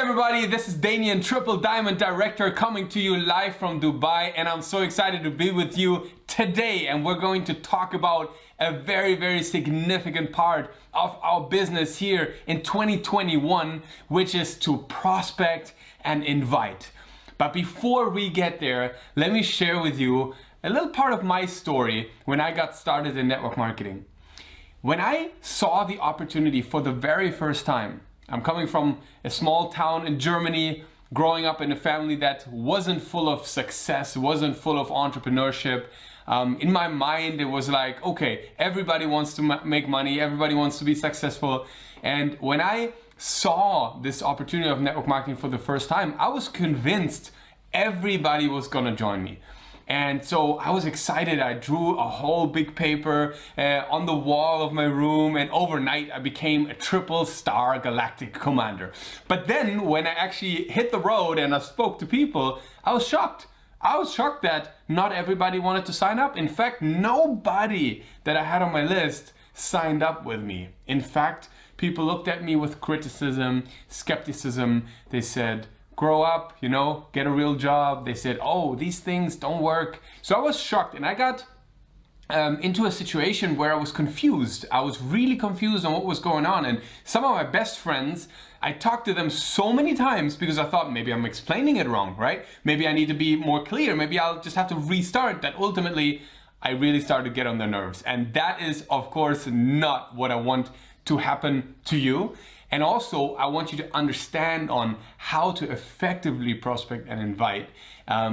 everybody, this is Danien, Triple Diamond Director, coming to you live from Dubai, and I'm so excited to be with you today. And we're going to talk about a very significant part of our business here in 2021, which is to prospect and invite. But before we get there, let me share with you a little part of my story when I got started in network marketing. When I saw the opportunity for the very first time, I'm coming from a small town in Germany, growing up in a family that wasn't full of success, wasn't full of entrepreneurship. In my mind, it was like, okay, everybody wants to make money, everybody wants to be successful. And when I saw this opportunity of network marketing for the first time, I was convinced everybody was gonna join me. And so I was excited. I drew a whole big paper on the wall of my room, and overnight I became a triple-star galactic commander. But then when I actually hit the road and I spoke to people, I was shocked. I was shocked that not everybody wanted to sign up. In fact, nobody that I had on my list signed up with me. In fact, people looked at me with criticism, skepticism. They said, grow up, you know, get a real job. They said, oh, these things don't work. So I was shocked, and I got into a situation where I was confused. I was really confused on what was going on. And some of my best friends, I talked to them so many times because I thought maybe I'm explaining it wrong, right? Maybe I need to be more clear. Maybe I'll just have to restart. That ultimately, I really started to get on their nerves. And that is, of course, not what I want to happen to you. And also, I want you to understand on how to effectively prospect and invite,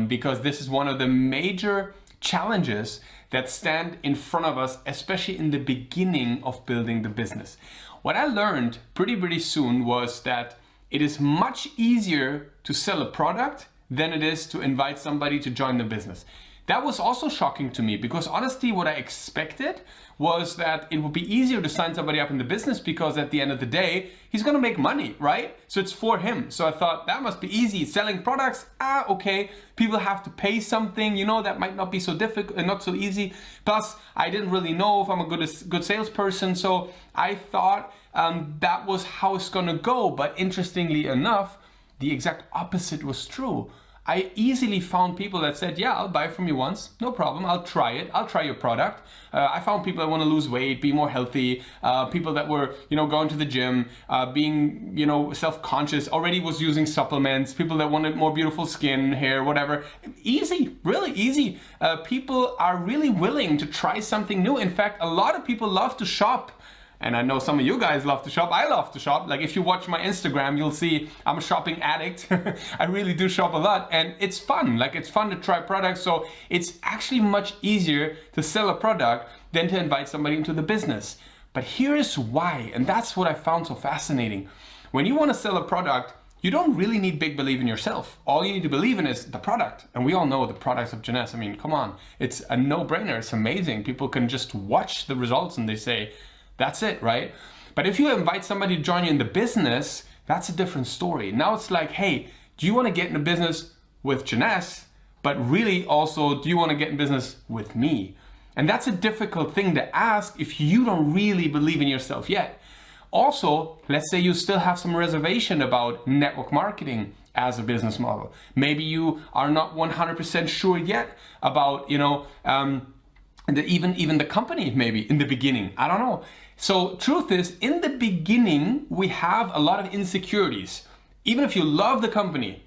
because this is one of the major challenges that stand in front of us, especially in the beginning of building the business. What I learned pretty soon was that it is much easier to sell a product than it is to invite somebody to join the business. That was also shocking to me, because honestly, what I expected was that it would be easier to sign somebody up in the business because at the end of the day, he's gonna make money, right? So it's for him. So I thought that must be easy. Selling products, okay, people have to pay something, you know, that might not be so difficult and not so easy. Plus, I didn't really know if I'm a good salesperson, so I thought that was how it's gonna go. But interestingly enough, the exact opposite was true. I easily found people that said, yeah, I'll buy from you once, no problem, I'll try it, I'll try your product. I found people that want to lose weight, be more healthy, people that were, you know, going to the gym, being, you know, self-conscious, already was using supplements, people that wanted more beautiful skin, hair, whatever. Easy, really easy. People are really willing to try something new. In fact, a lot of people love to shop. And I know some of you guys love to shop. I love to shop. Like if you watch my Instagram, you'll see I'm a shopping addict. I really do shop a lot, and it's fun. Like it's fun to try products. So it's actually much easier to sell a product than to invite somebody into the business. But here's why, and that's what I found so fascinating. When you want to sell a product, you don't really need big belief in yourself. All you need to believe in is the product. And we all know the products of Jeunesse. I mean, come on, it's a no-brainer. It's amazing. People can just watch the results and they say, that's it, right? But if you invite somebody to join you in the business, that's a different story. Now it's like, hey, do you want to get in a business with Jeunesse? But really also, do you want to get in business with me? And that's a difficult thing to ask if you don't really believe in yourself yet. Also, let's say you still have some reservation about network marketing as a business model. Maybe you are not 100% sure yet about, you know, even the company, maybe in the beginning, I don't know. So truth is, in the beginning, we have a lot of insecurities. Even if you love the company,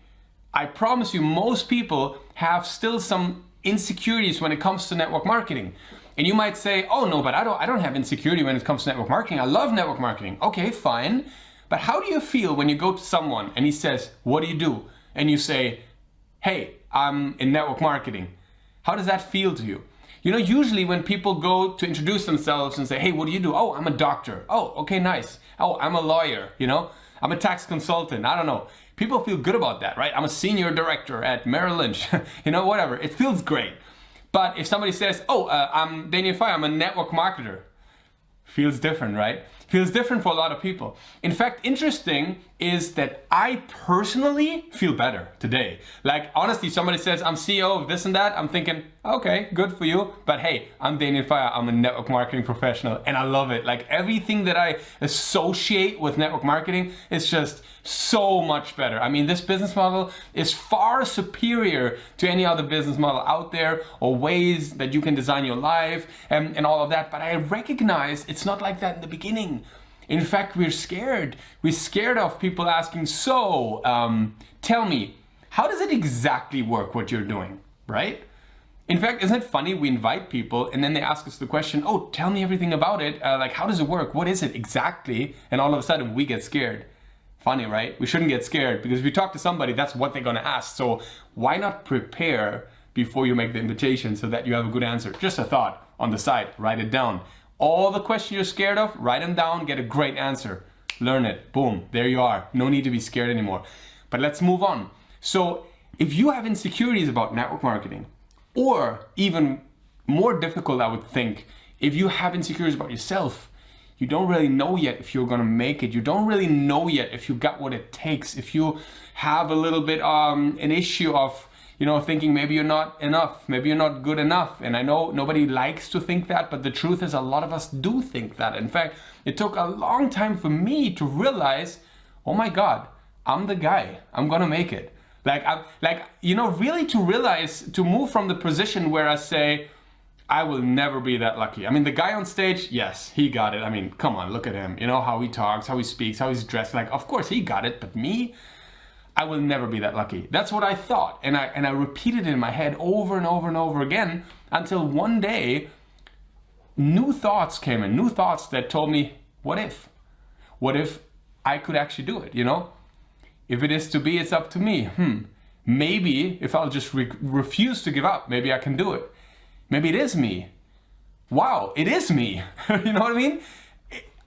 I promise you, most people have still some insecurities when it comes to network marketing. And you might say, oh no, but I don't have insecurity when it comes to network marketing. I love network marketing. Okay, fine. But how do you feel when you go to someone and he says, what do you do? And you say, hey, I'm in network marketing. How does that feel to you? You know, usually when people go to introduce themselves and say, hey, what do you do? Oh, I'm a doctor. Oh, okay, nice. Oh, I'm a lawyer, you know, I'm a tax consultant. I don't know. People feel good about that, right? I'm a senior director at Merrill Lynch, you know, whatever. It feels great. But if somebody says, oh, I'm Danien Feier, I'm a network marketer, feels different, right? feels different for a lot of people. In fact, interesting is that I personally feel better today. Like honestly, somebody says I'm CEO of this and that, I'm thinking, okay, good for you. But hey, I'm Danien Feier, I'm a network marketing professional and I love it. Like everything that I associate with network marketing is just so much better. I mean, this business model is far superior to any other business model out there or ways that you can design your life and all of that. But I recognize it's not like that in the beginning. In fact, we're scared. We're scared of people asking, so tell me, how does it exactly work what you're doing, right? In fact, isn't it funny? We invite people and then they ask us the question, oh, tell me everything about it. Like, how does it work? What is it exactly? And all of a sudden we get scared. Funny, right? We shouldn't get scared because if you talk to somebody, that's what they're gonna ask. So why not prepare before you make the invitation so that you have a good answer? Just a thought on the side, write it down. All the questions you're scared of, write them down, get a great answer. Learn it, boom, there you are. No need to be scared anymore. But let's move on. So if you have insecurities about network marketing, or even more difficult, I would think, if you have insecurities about yourself, you don't really know yet if you're gonna make it. You don't really know yet if you got what it takes. If you have a little bit an issue of, you know, thinking maybe you're not enough, maybe you're not good enough. And I know nobody likes to think that, but the truth is a lot of us do think that. In fact, it took a long time for me to realize, oh my God, I'm the guy, I'm gonna make it. Really to realize, to move from the position where I say, I will never be that lucky. I mean, the guy on stage, yes, he got it. I mean, come on, look at him. You know, how he talks, how he speaks, how he's dressed. Like, of course he got it, but me, I will never be that lucky. That's what I thought. And I repeated it in my head over and over and over again until one day, new thoughts came in, new thoughts that told me, what if? What if I could actually do it, you know? If it is to be, it's up to me. Maybe if I'll just refuse to give up, maybe I can do it. Maybe it is me. Wow, it is me. You know what I mean?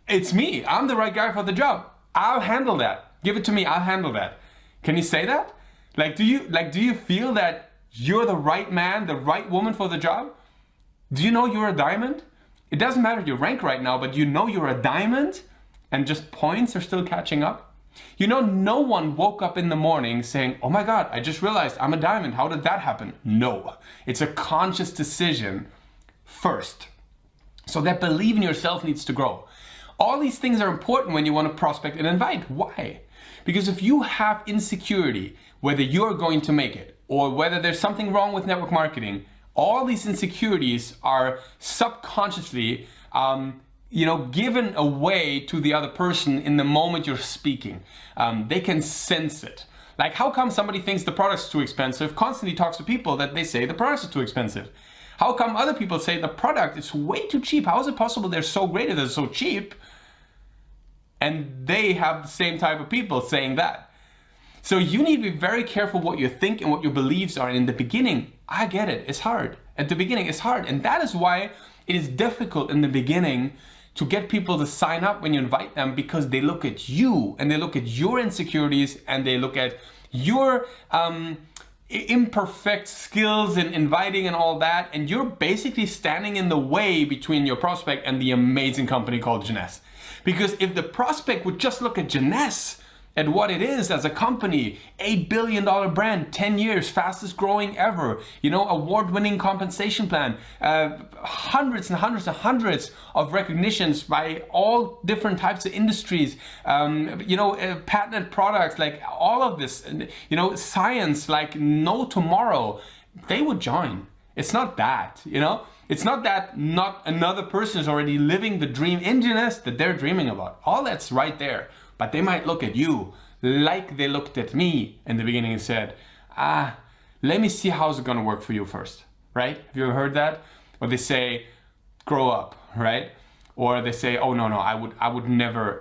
It's me. I'm the right guy for the job. I'll handle that. Give it to me, I'll handle that. Can you say that? Do you feel that you're the right man, the right woman for the job? Do you know you're a diamond? It doesn't matter your rank right now, but you know you're a diamond and just points are still catching up. You know, no one woke up in the morning saying, oh my God, I just realized I'm a diamond. How did that happen? No, it's a conscious decision first. So that belief in yourself needs to grow. All these things are important when you want to prospect and invite. Why? Because if you have insecurity, whether you're going to make it or whether there's something wrong with network marketing, all these insecurities are subconsciously given away to the other person in the moment you're speaking. They can sense it. Like, how come somebody thinks the product's too expensive, constantly talks to people that they say the products are too expensive? How come other people say the product is way too cheap? How is it possible they're so great that it's so cheap? And they have the same type of people saying that. So you need to be very careful what you think and what your beliefs are. And in the beginning, I get it, it's hard. At the beginning, it's hard. And that is why it is difficult in the beginning to get people to sign up when you invite them, because they look at you and they look at your insecurities and they look at your imperfect skills in inviting and all that. And you're basically standing in the way between your prospect and the amazing company called Jeunesse. Because if the prospect would just look at Jeunesse, at what it is as a company, $8 billion brand, 10 years, fastest growing ever, you know, award-winning compensation plan, hundreds and hundreds and hundreds of recognitions by all different types of industries, patented products, like all of this, science like no tomorrow, they would join. It's not that, it's not that not another person is already living the dream in Jeunesse that they're dreaming about. All that's right there. But they might look at you like they looked at me in the beginning and said, let me see how's it gonna work for you first, right? Have you ever heard that? Or they say, grow up, right? Or they say, oh no, I would never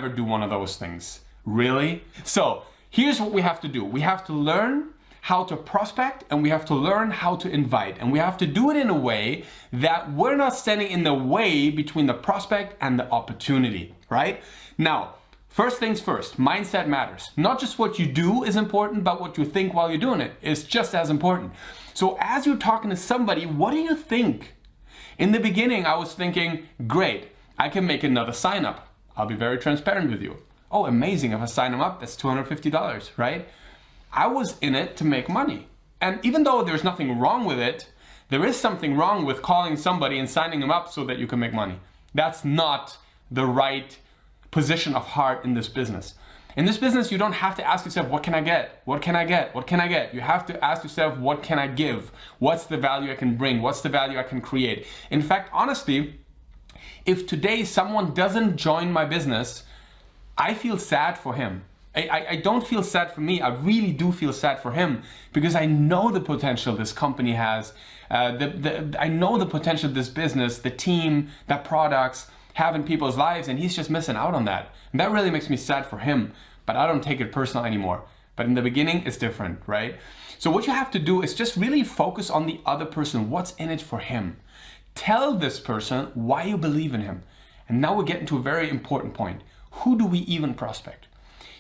do one of those things. Really? So here's what we have to do. We have to learn how to prospect and we have to learn how to invite. And we have to do it in a way that we're not standing in the way between the prospect and the opportunity, right? Now, first things first, mindset matters. Not just what you do is important, but what you think while you're doing it is just as important. So as you're talking to somebody, what do you think? In the beginning, I was thinking, great, I can make another sign up. I'll be very transparent with you. Oh, amazing. If I sign them up, that's $250, right? I was in it to make money. And even though there's nothing wrong with it, there is something wrong with calling somebody and signing them up so that you can make money. That's not the right position of heart in this business. In this business, you don't have to ask yourself, what can I get? What can I get? What can I get? You have to ask yourself, what can I give? What's the value I can bring? What's the value I can create? In fact, honestly, if today someone doesn't join my business, I feel sad for him. I don't feel sad for me. I really do feel sad for him because I know the potential this company has. I know the potential this business, the team, the products have in people's lives, and he's just missing out on that. And that really makes me sad for him, but I don't take it personal anymore. But in the beginning, it's different, right? So what you have to do is just really focus on the other person. What's in it for him? Tell this person why you believe in him. And now we're getting to a very important point. Who do we even prospect?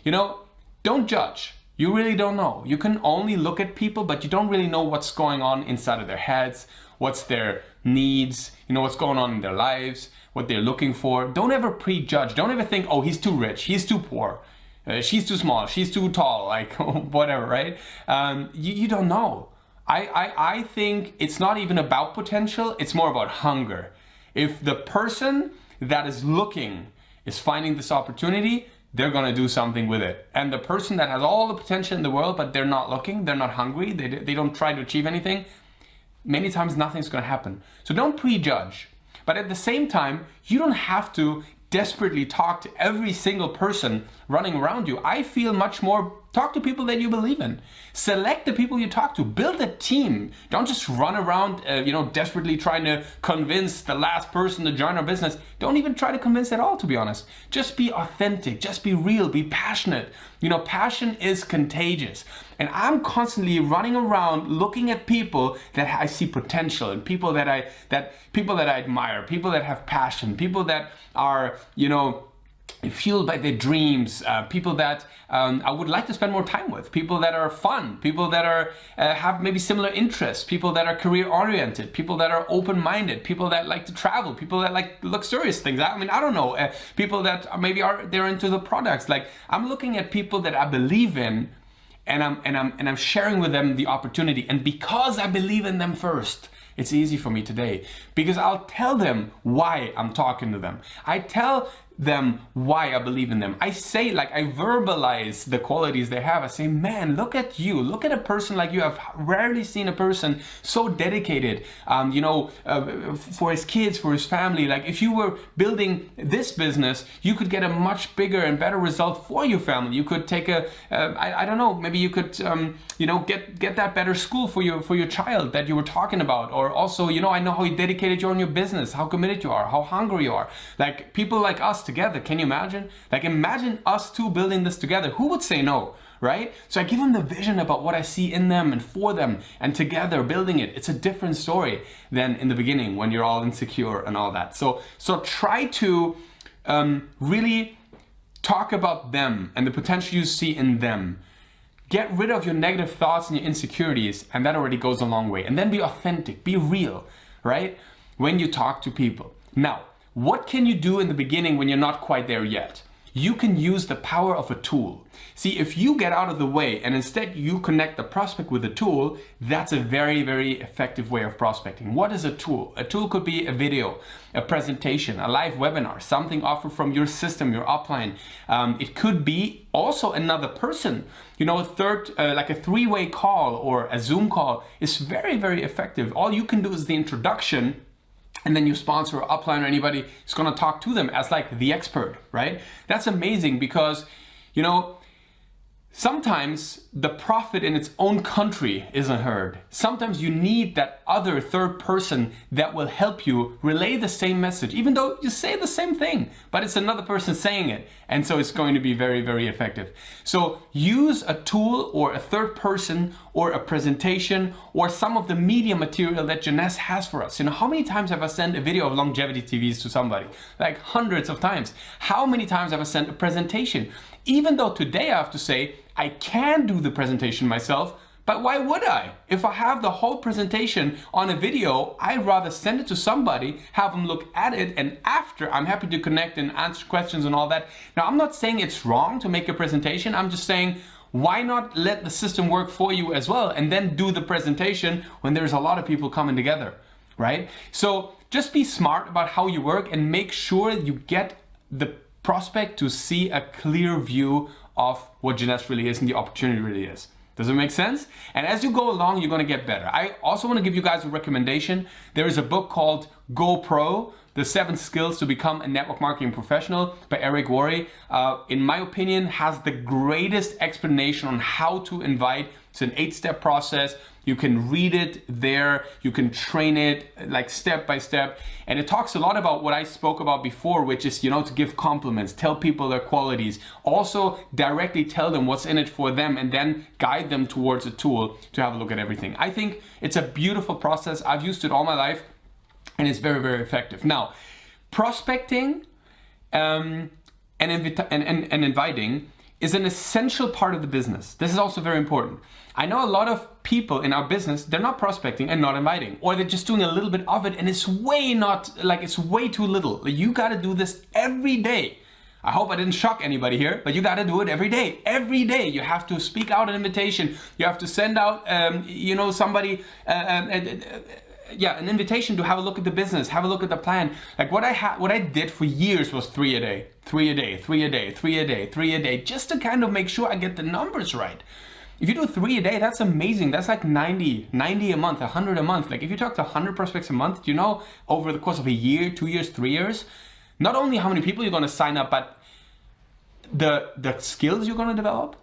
You know, don't judge. You really don't know. You can only look at people, but you don't really know what's going on inside of their heads, what's their needs, you know, what's going on in their lives, what they're looking for. Don't ever prejudge. Don't ever think, oh, he's too rich, he's too poor, she's too small, she's too tall, like whatever, right? You don't know. I think it's not even about potential, it's more about hunger. If the person that is looking is finding this opportunity, they're gonna do something with it. And the person that has all the potential in the world, but they're not looking, they're not hungry, they don't try to achieve anything, many times nothing's gonna happen. So don't prejudge. But at the same time, you don't have to desperately talk to every single person running around you. I feel much more, talk to people that you believe in. Select the people you talk to. Build a team. Don't just run around, desperately trying to convince the last person to join our business. Don't even try to convince at all, to be honest. Just be authentic. Just be real. Be passionate. You know, passion is contagious. And I'm constantly running around looking at people that I see potential, and people that I admire, people that have passion, people that are, fueled by their dreams, people that I would like to spend more time with, people that are fun, people that are have maybe similar interests, people that are career oriented, people that are open-minded, people that like to travel, people that like luxurious things. I don't know, people that they're into the products. Like, I'm looking at people that I believe in, and I'm sharing with them the opportunity. And because I believe in them first, it's easy for me today, because I'll tell them why I'm talking to them. I tell them why I believe in them. I say, like, I verbalize the qualities they have. I say, man, look at you. Look at a person like you. I've rarely seen a person so dedicated, for his kids, for his family. Like, if you were building this business, you could get a much bigger and better result for your family. You could take maybe you could, get that better school for your child that you were talking about. Or also, I know how dedicated you are in your business, how committed you are, how hungry you are. Like, people like us together, can you imagine? Like, imagine us two building this together. Who would say no, right? So I give them the vision about what I see in them and for them, and together building it. It's a different story than in the beginning when you're all insecure and all that. So try to really talk about them and the potential you see in them. Get rid of your negative thoughts and your insecurities, and that already goes a long way. And then be authentic, be real, right? When you talk to people. Now, what can you do in the beginning when you're not quite there yet? You can use the power of a tool. See, if you get out of the way and instead you connect the prospect with a tool, that's a very, very effective way of prospecting. What is a tool? A tool could be a video, a presentation, a live webinar, something offered from your system, your upline. It could be also another person. A third, like a three-way call or a Zoom call is very, very effective. All you can do is the introduction, and then your sponsor or upline or anybody is going to talk to them as like the expert, right? That's amazing because, sometimes the prophet in its own country isn't heard. Sometimes you need that other third person that will help you relay the same message, even though you say the same thing, but it's another person saying it. And so it's going to be very, very effective. So use a tool or a third person or a presentation or some of the media material that Jeunesse has for us. How many times have I sent a video of longevity TVs to somebody? Like hundreds of times. How many times have I sent a presentation? Even though today I have to say, I can do the presentation myself, But why would I? If I have the whole presentation on a video, I'd rather send it to somebody, have them look at it, and after, I'm happy to connect and answer questions and all that. Now, I'm not saying it's wrong to make a presentation. I'm just saying, why not let the system work for you as well and then do the presentation when there's a lot of people coming together, right? So just be smart about how you work and make sure you get the prospect to see a clear view of what Jeunesse really is and the opportunity really is. Does it make sense? And as you go along, you're going to get better. I also want to give you guys a recommendation. There is a book called Go Pro, The 7 Skills to Become a Network Marketing Professional by Eric Worre. In my opinion, has the greatest explanation on how to invite. It's an 8-step process. You can read it there. You can train it like step by step. And it talks a lot about what I spoke about before, which is, to give compliments, tell people their qualities, also directly tell them what's in it for them, and then guide them towards a tool to have a look at everything. I think it's a beautiful process. I've used it all my life and it's very, very effective. Now, prospecting and inviting is an essential part of the business. This is also very important. I know a lot of people in our business, they're not prospecting and not inviting, or they're just doing a little bit of it and it's way too little. You got to do this every day. I hope I didn't shock anybody here, but you got to do it every day. Every day you have to speak out an invitation. You have to send out, somebody, an invitation to have a look at the business, have a look at the plan. Like what I did for years was 3 a day, 3 a day, 3 a day, 3 a day, 3 a day, just to kind of make sure I get the numbers right. If you do 3 a day, that's amazing. That's like 90 a month, 100 a month. Like if you talk to 100 prospects a month, over the course of a year, 2 years, 3 years, not only how many people you're going to sign up, but the skills you're going to develop,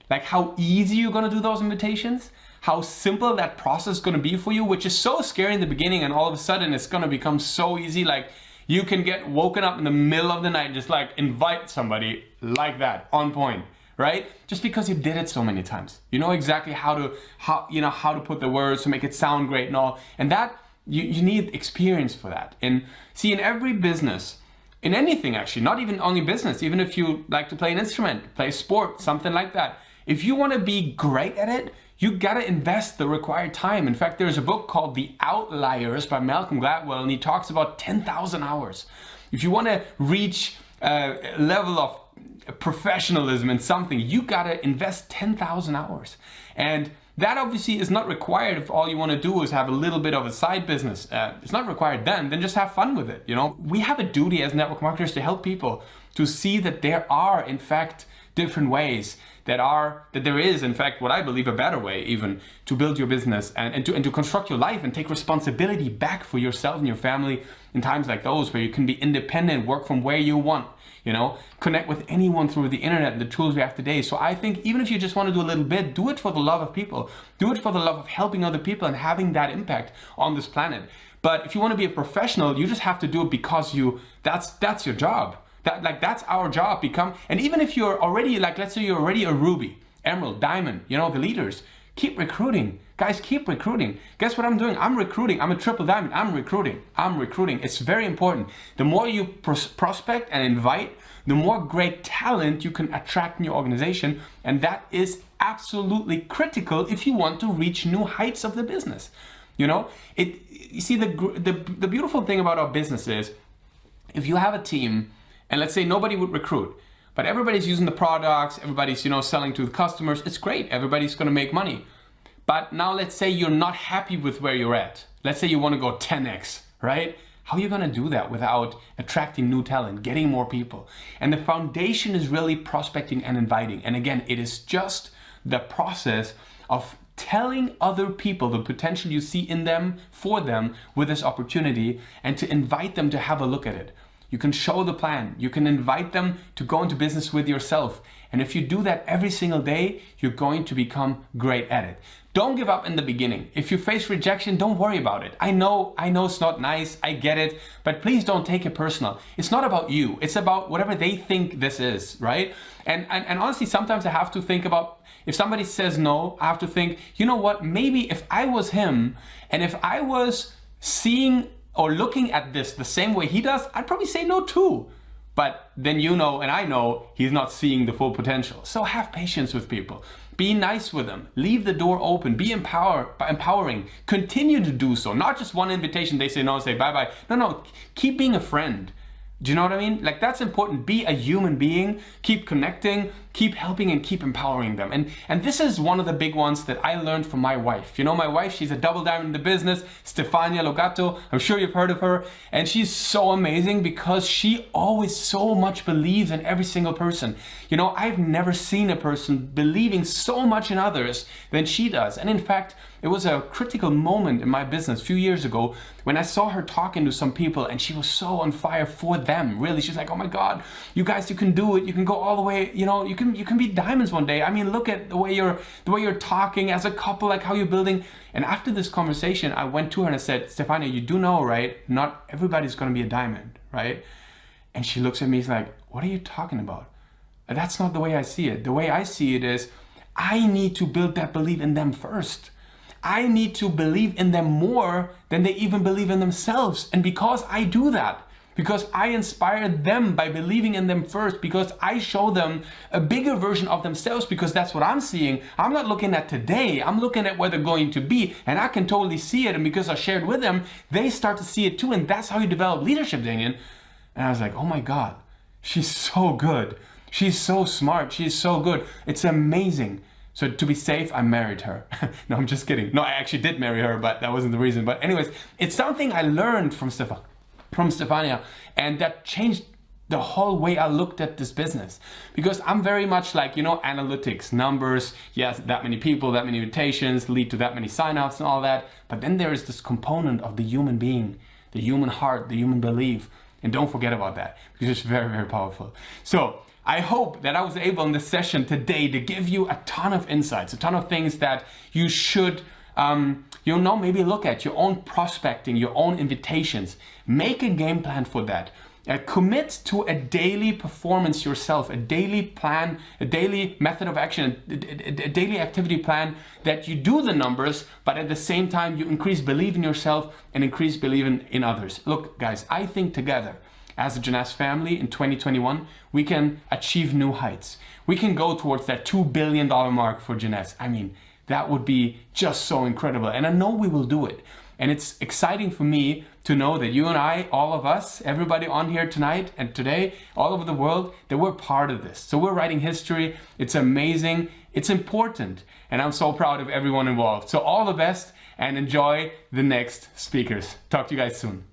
like how easy you're going to do those invitations, how simple that process is going to be for you, which is so scary in the beginning, and all of a sudden it's going to become so easy. Like you can get woken up in the middle of the night, just like invite somebody like that, on point, right? Just because you did it so many times. You know exactly how to put the words to make it sound great and all. And that you need experience for that. And see, in every business, in anything actually, not even only business, even if you like to play an instrument, play sport, something like that, if you want to be great at it, you got to invest the required time. In fact, there's a book called The Outliers by Malcolm Gladwell, and he talks about 10,000 hours. If you want to reach a level of professionalism in something, you got to invest 10,000 hours. And that obviously is not required if all you want to do is have a little bit of a side business. It's not required then just have fun with it. We have a duty as network marketers to help people to see that there are, in fact, different ways that there is, in fact, what I believe a better way even to build your business and to construct your life and take responsibility back for yourself and your family in times like those where you can be independent, work from where you want, connect with anyone through the internet and the tools we have today. So I think even if you just want to do a little bit, do it for the love of people, do it for the love of helping other people and having that impact on this planet. But if you want to be a professional, you just have to do it because that's your job. That's our job. And even if you're already, let's say you're already a ruby, emerald, diamond, the leaders, keep recruiting. Guys, keep recruiting. Guess what I'm doing? I'm recruiting. I'm a triple diamond. I'm recruiting. It's very important. The more you prospect and invite, the more great talent you can attract in your organization. And that is absolutely critical if you want to reach new heights of the business. You see, the beautiful thing about our business is if you have a team, and let's say nobody would recruit, but everybody's using the products, everybody's, selling to the customers, it's great, everybody's gonna make money. But now let's say you're not happy with where you're at. Let's say you wanna go 10x, right? How are you gonna do that without attracting new talent, getting more people? And the foundation is really prospecting and inviting. And again, it is just the process of telling other people the potential you see in them, for them, with this opportunity, and to invite them to have a look at it. You can show the plan. You can invite them to go into business with yourself. And if you do that every single day, you're going to become great at it. Don't give up in the beginning. If you face rejection, don't worry about it. I know it's not nice, I get it, but please don't take it personal. It's not about you. It's about whatever they think this is, right? And honestly, sometimes I have to think about, if somebody says no, I have to think, you know what, maybe if I was him, and if I was seeing or looking at this the same way he does, I'd probably say no too. But then and I know he's not seeing the full potential. So have patience with people. Be nice with them. Leave the door open. Be empowering. Continue to do so. Not just one invitation, they say no, say bye-bye. No, keep being a friend. Do you know what I mean? Like, that's important. Be a human being, keep connecting, keep helping, and keep empowering them. And this is one of the big ones that I learned from my wife. You know, my wife, she's a double diamond in the business, Stefania Logato. I'm sure you've heard of her. And she's so amazing because she always so much believes in every single person. You know, I've never seen a person believing so much in others than she does. And in fact, it was a critical moment in my business a few years ago when I saw her talking to some people and she was so on fire for them. Really, she's like, oh my God, you guys, you can do it. You can go all the way. You know, you can be diamonds one day. I mean, look at the way you're talking as a couple, like how you're building. And after this conversation, I went to her and I said, Stefania, you do know, right? Not everybody's going to be a diamond, right? And she looks at me, she's like, what are you talking about? That's not the way I see it. The way I see it is I need to build that belief in them first. I need to believe in them more than they even believe in themselves. And because I do that, because I inspire them by believing in them first, because I show them a bigger version of themselves, because that's what I'm seeing. I'm not looking at today, I'm looking at where they're going to be, and I can totally see it. And because I shared with them, they start to see it too. And that's how you develop leadership, Danien. And I was like, oh my God, she's so good. She's so smart. She's so good. It's amazing. So to be safe, I married her. No, I'm just kidding. No, I actually did marry her, but that wasn't the reason. But anyways, it's something I learned from Stefania, and that changed the whole way I looked at this business. Because I'm very much like, you know, analytics, numbers, yes, that many people, that many invitations lead to that many signups and all that. But then there is this component of the human being, the human heart, the human belief. And don't forget about that, because it's very, very powerful. So I hope that I was able in this session today to give you a ton of insights, a ton of things that you should, you know, maybe look at your own prospecting, your own invitations. Make a game plan for that. Commit to a daily performance yourself, a daily plan, a daily method of action, a daily activity plan that you do the numbers, but at the same time you increase belief in yourself and increase belief in others. Look, guys, I think together, as a Jeunesse family in 2021, we can achieve new heights. We can go towards that $2 billion mark for Jeunesse. I mean, that would be just so incredible. And I know we will do it. And it's exciting for me to know that you and I, all of us, everybody on here tonight and today, all over the world, that we're part of this. So we're writing history. It's amazing. It's important. And I'm so proud of everyone involved. So all the best and enjoy the next speakers. Talk to you guys soon.